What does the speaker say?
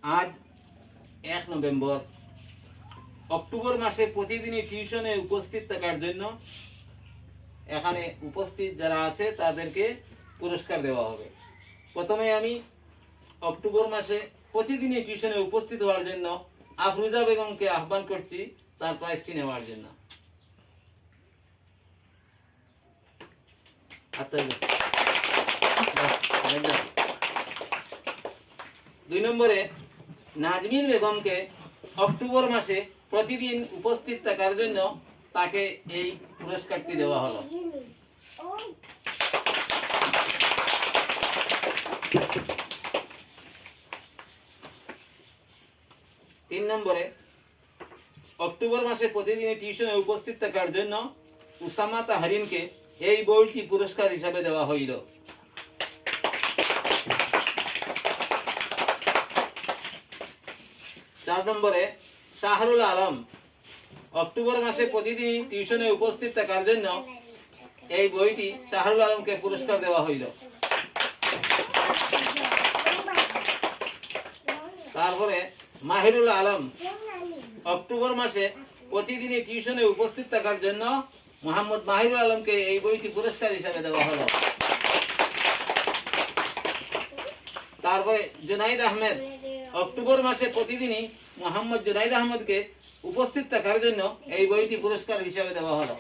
আজ 1 November. October মাসে প্রতিদিনই টিউশনে উপস্থিত থাকার জন্য এখানে উপস্থিত যারা আছে তাদেরকে পুরস্কার দেওয়া হবে। প্রথমে আমি অক্টোবর মাসে প্রতিদিনই টিউশনে উপস্থিত হওয়ার জন্য আফরুজা বেগমকে আহ্বান করছি তার প্রাইজটি নেওয়ার জন্য। 2 নম্বরে নাজমিল বেগমকে অক্টোবর মাসে প্রতিদিন উপস্থিত থাকার জন্য তাকে এই পুরস্কারটি দেওয়া হলো। 3 নম্বরে অক্টোবর মাসে প্রতিদিন টিউশনে উপস্থিত থাকার জন্য উসামা তাহরিনকে এই বইটি পুরস্কার হিসাবে দেওয়া হইল। 4 নম্বরে শাহরুল আলম অক্টোবর মাসে প্রতিদিন টিউশনে উপস্থিত থাকার জন্য এই বইটি শাহরুল আলমকে পুরস্কার দেওয়া হইল। তারপরে মাহিরুল আলম অক্টোবর মাসে প্রতিদিনই টিউশনে উপস্থিত থাকার জন্য মোহাম্মদ মাহিরুল আলমকে এই বইটি পুরস্কার হিসাবে দেওয়া হলো। তারপরে জুনাইদ আহমেদ অক্টোবর মাসে প্রতিদিনই মোহাম্মদ জুনাইদ আহমেদকে উপস্থিত থাকার জন্য এই বইটি পুরস্কার হিসাবে দেওয়া হলো।